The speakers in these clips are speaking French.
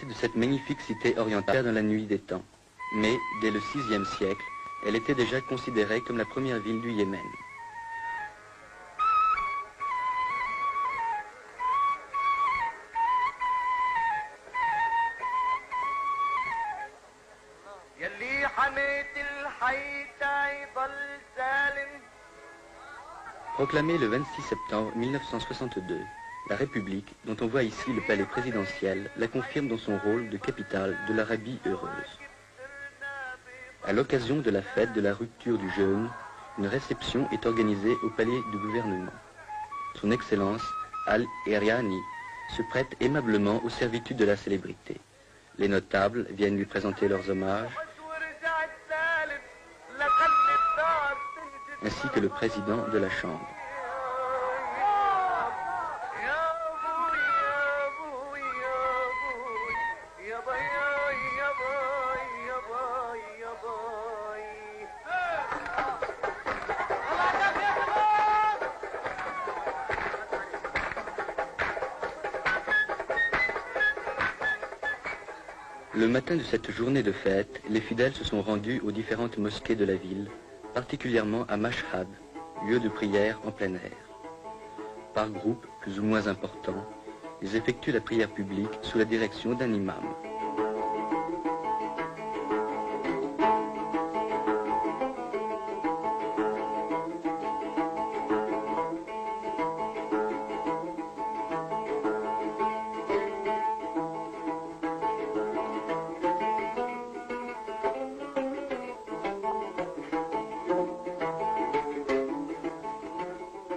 l'avancée de cette magnifique cité orientale dans la nuit des temps. Mais, dès le VIe siècle, elle était déjà considérée comme la première ville du Yémen. Proclamée le 26 septembre 1962, la République, dont on voit ici le palais présidentiel, la confirme dans son rôle de capitale de l'Arabie heureuse. À l'occasion de la fête de la rupture du jeûne, une réception est organisée au palais du gouvernement. Son Excellence, Al-Eriani, se prête aimablement aux servitudes de la célébrité. Les notables viennent lui présenter leurs hommages, ainsi que le président de la Chambre. Le matin de cette journée de fête, les fidèles se sont rendus aux différentes mosquées de la ville, particulièrement à Mashhad, lieu de prière en plein air. Par groupe, plus ou moins importants, ils effectuent la prière publique sous la direction d'un imam.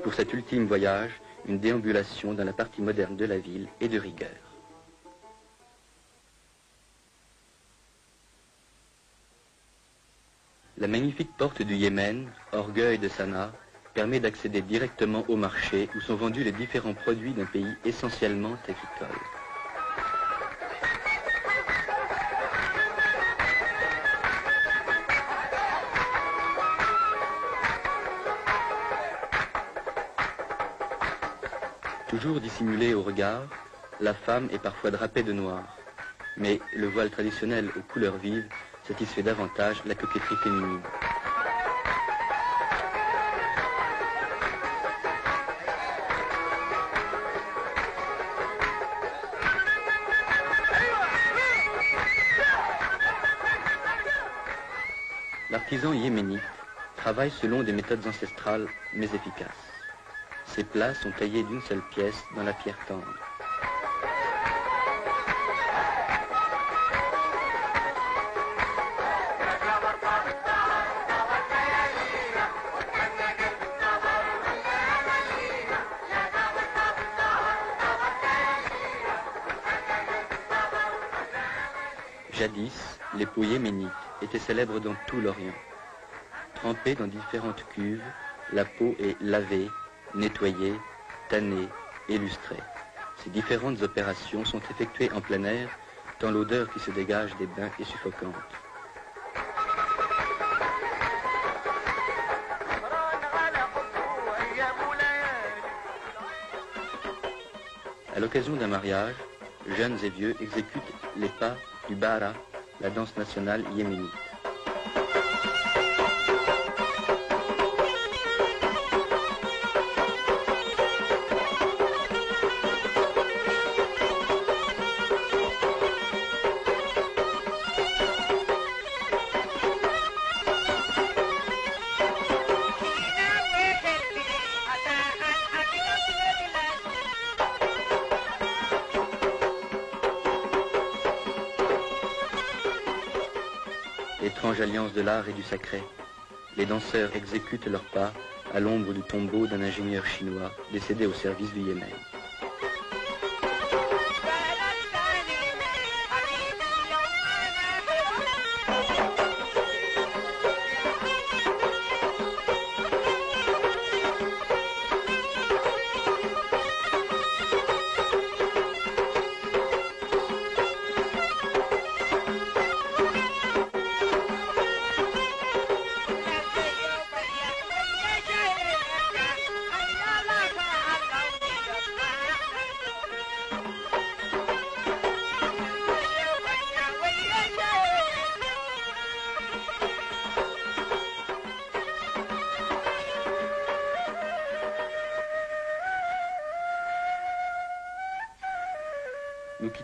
Pour cet ultime voyage, une déambulation dans la partie moderne de la ville est de rigueur. La magnifique porte du Yémen, orgueil de Sanaa, permet d'accéder directement au marché où sont vendus les différents produits d'un pays essentiellement agricole. Toujours dissimulée au regard, la femme est parfois drapée de noir. Mais le voile traditionnel aux couleurs vives satisfait davantage la coquetterie féminine. L'artisan yéménite travaille selon des méthodes ancestrales mais efficaces. Ces plats sont taillés d'une seule pièce dans la pierre tendre. Jadis, les peaux yéménites étaient célèbres dans tout l'Orient. Trempée dans différentes cuves, la peau est lavée, nettoyée, tannée et lustrée. Ces différentes opérations sont effectuées en plein air, tant l'odeur qui se dégage des bains est suffocante. À l'occasion d'un mariage, jeunes et vieux exécutent les pas du Bara, la danse nationale yéménite. Étrange alliance de l'art et du sacré, les danseurs exécutent leurs pas à l'ombre du tombeau d'un ingénieur chinois décédé au service du Yémen.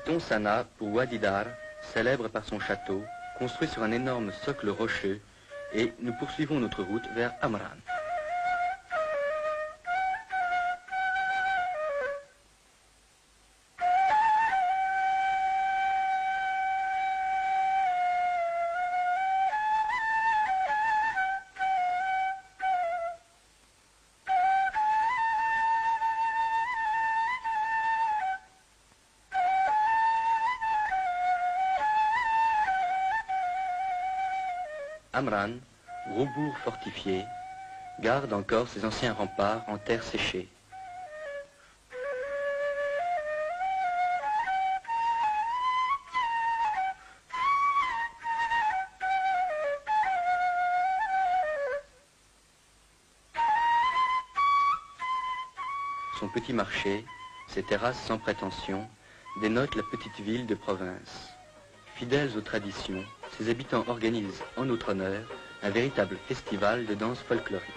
quittons Sanaa pour Wadi Dar, célèbre par son château, construit sur un énorme socle rocheux, et nous poursuivons notre route vers Amran. Amran, gros bourg fortifié, garde encore ses anciens remparts en terre séchée. Son petit marché, ses terrasses sans prétention, dénotent la petite ville de province. Fidèles aux traditions, ses habitants organisent en notre honneur un véritable festival de danse folklorique.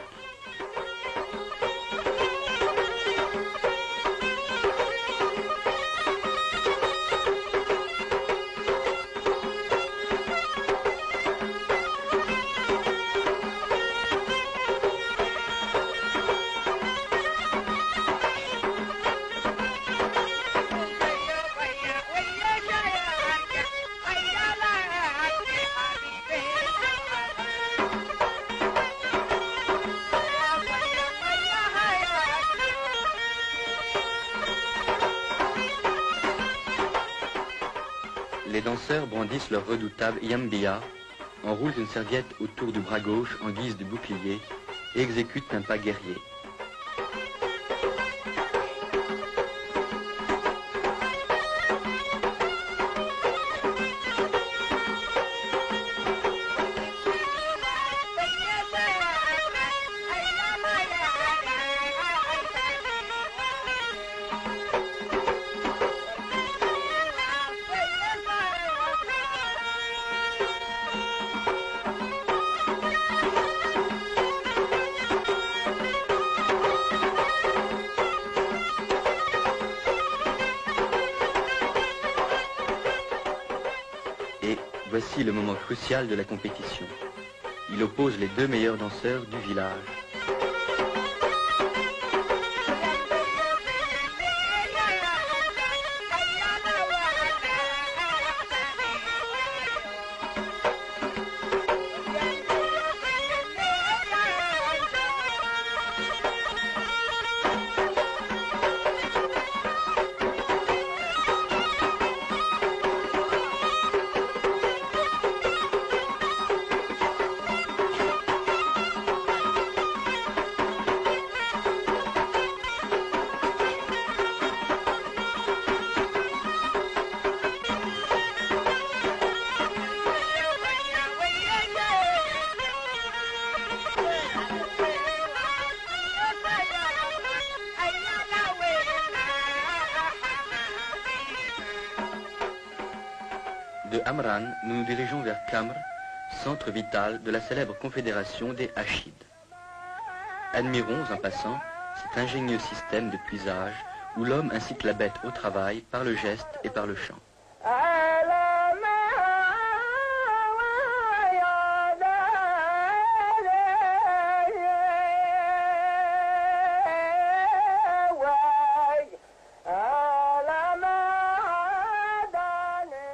Les danseurs brandissent leur redoutable yambia, enroulent une serviette autour du bras gauche en guise de bouclier et exécutent un pas guerrier. Et voici le moment crucial de la compétition. Il oppose les deux meilleurs danseurs du village. De Amran, nous nous dirigeons vers Kamr, centre vital de la célèbre confédération des Hachides. Admirons en passant cet ingénieux système de puisage où l'homme incite la bête au travail par le geste et par le chant.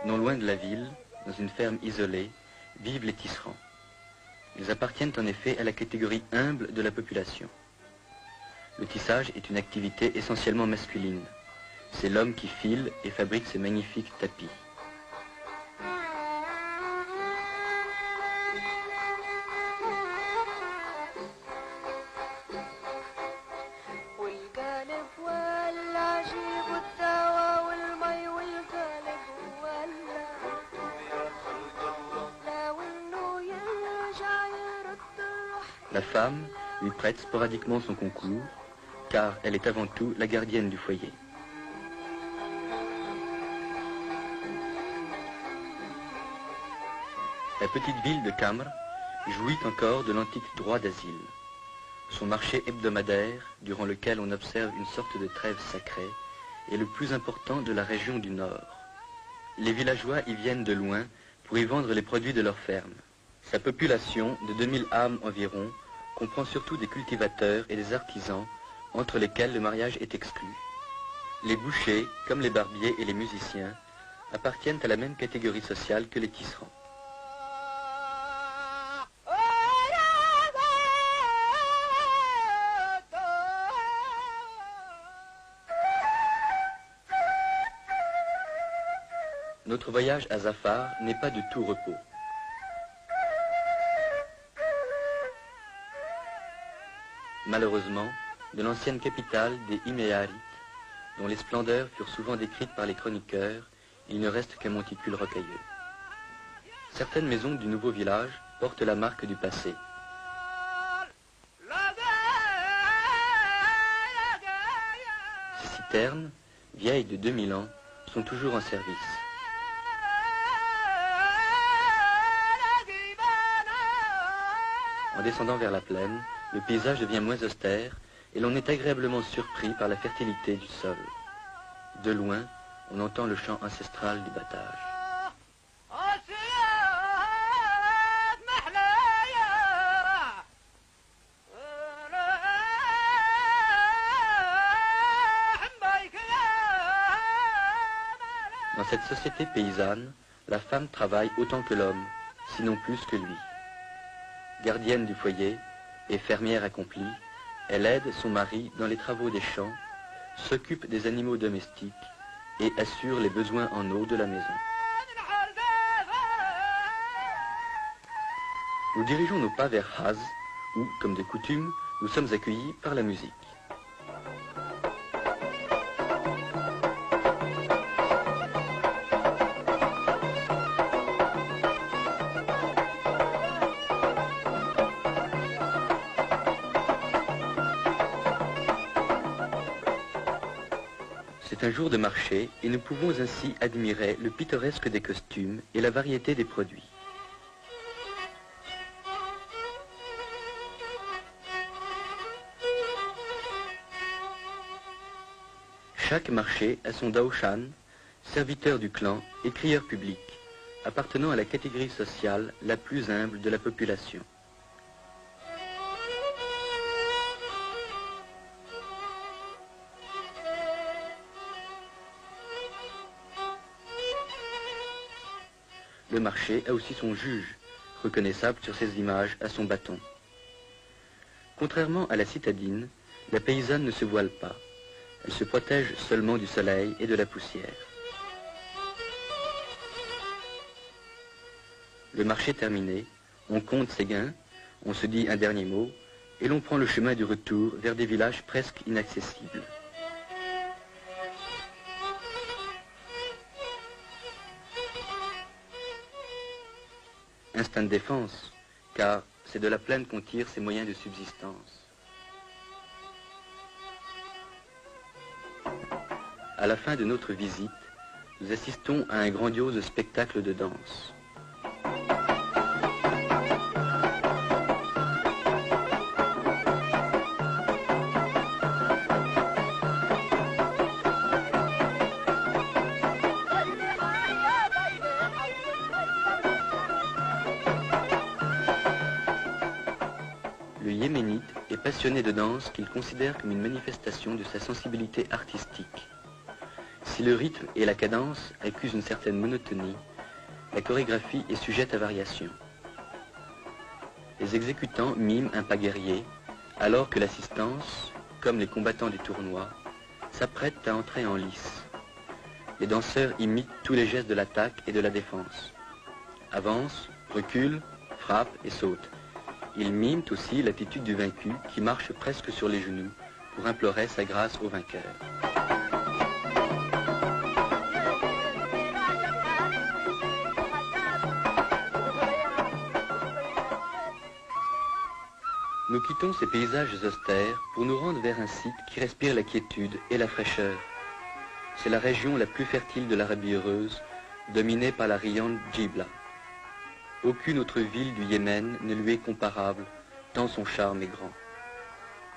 Non loin de la ville, dans une ferme isolée, vivent les tisserands. Ils appartiennent en effet à la catégorie humble de la population. Le tissage est une activité essentiellement masculine. C'est l'homme qui file et fabrique ces magnifiques tapis. La femme lui prête sporadiquement son concours, car elle est avant tout la gardienne du foyer. La petite ville de Kamr jouit encore de l'antique droit d'asile. Son marché hebdomadaire, durant lequel on observe une sorte de trêve sacrée, est le plus important de la région du Nord. les villageois y viennent de loin pour y vendre les produits de leur ferme. Sa population, de 2000 âmes environ, comprend surtout des cultivateurs et des artisans, entre lesquels le mariage est exclu. Les bouchers, comme les barbiers et les musiciens, appartiennent à la même catégorie sociale que les tisserands. Notre voyage à Zafar n'est pas de tout repos. Malheureusement, de l'ancienne capitale des Himéarites, dont les splendeurs furent souvent décrites par les chroniqueurs, il ne reste qu'un monticule rocailleux. Certaines maisons du nouveau village portent la marque du passé. Ces citernes, vieilles de 2000 ans, sont toujours en service. En descendant vers la plaine, le paysage devient moins austère et l'on est agréablement surpris par la fertilité du sol. De loin, on entend le chant ancestral du battage. Dans cette société paysanne, la femme travaille autant que l'homme, sinon plus que lui. Gardienne du foyer et fermière accomplie, elle aide son mari dans les travaux des champs, s'occupe des animaux domestiques et assure les besoins en eau de la maison. Nous dirigeons nos pas vers Haz, où, comme de coutume, nous sommes accueillis par la musique. C'est un jour de marché et nous pouvons ainsi admirer le pittoresque des costumes et la variété des produits. Chaque marché a son daoshan, serviteur du clan et crieur public, appartenant à la catégorie sociale la plus humble de la population. Le marché a aussi son juge, reconnaissable sur ses images à son bâton. Contrairement à la citadine, la paysanne ne se voile pas. Elle se protège seulement du soleil et de la poussière. Le marché terminé, on compte ses gains, on se dit un dernier mot, et l'on prend le chemin du retour vers des villages presque inaccessibles. Instinct de défense, car c'est de la plaine qu'on tire ses moyens de subsistance. À la fin de notre visite, nous assistons à un grandiose spectacle de danse. Le Yéménite est passionné de danse qu'il considère comme une manifestation de sa sensibilité artistique. Si le rythme et la cadence accusent une certaine monotonie, la chorégraphie est sujette à variation. Les exécutants miment un pas guerrier, alors que l'assistance, comme les combattants des tournois, s'apprête à entrer en lice. Les danseurs imitent tous les gestes de l'attaque et de la défense. Avancent, reculent, frappent et sautent. Ils miment aussi l'attitude du vaincu qui marche presque sur les genoux pour implorer sa grâce au vainqueur. Nous quittons ces paysages austères pour nous rendre vers un site qui respire la quiétude et la fraîcheur. C'est la région la plus fertile de l'Arabie heureuse, dominée par la riante Djibla. Aucune autre ville du Yémen ne lui est comparable, tant son charme est grand.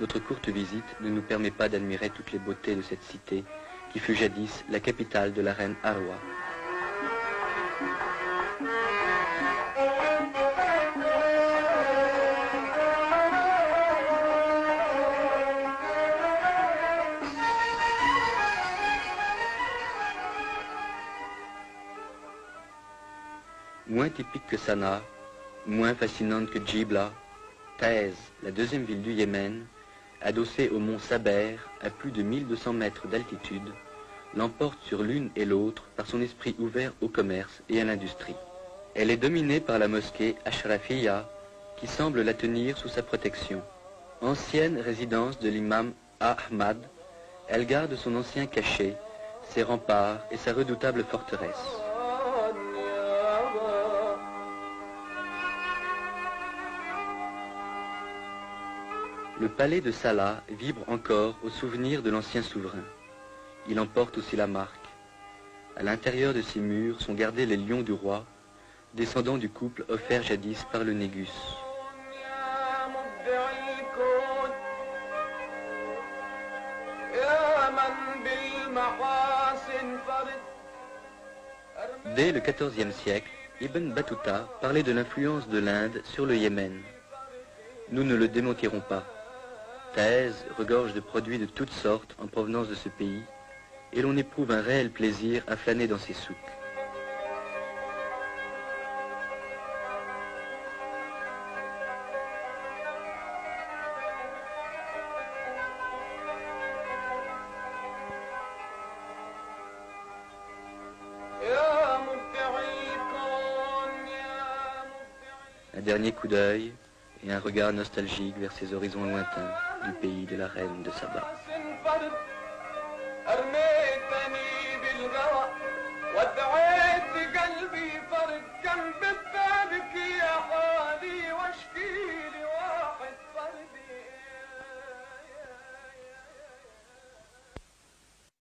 Notre courte visite ne nous permet pas d'admirer toutes les beautés de cette cité qui fut jadis la capitale de la reine Arwa. Moins typique que Sanaa, moins fascinante que Djibla, Taïz, la deuxième ville du Yémen, adossée au mont Saber à plus de 1200 mètres d'altitude, l'emporte sur l'une et l'autre par son esprit ouvert au commerce et à l'industrie. Elle est dominée par la mosquée Ashrafiyya, qui semble la tenir sous sa protection. Ancienne résidence de l'imam Ahmad, elle garde son ancien cachet, ses remparts et sa redoutable forteresse. Le palais de Salah vibre encore au souvenir de l'ancien souverain. Il en porte aussi la marque. À l'intérieur de ses murs sont gardés les lions du roi, descendants du couple offert jadis par le Négus. Dès le XIVe siècle, Ibn Battuta parlait de l'influence de l'Inde sur le Yémen. Nous ne le démentirons pas. Taïz regorge de produits de toutes sortes en provenance de ce pays, et l'on éprouve un réel plaisir à flâner dans ses souks. Un dernier coup d'œil et un regard nostalgique vers ces horizons lointains du pays de la reine de Saba.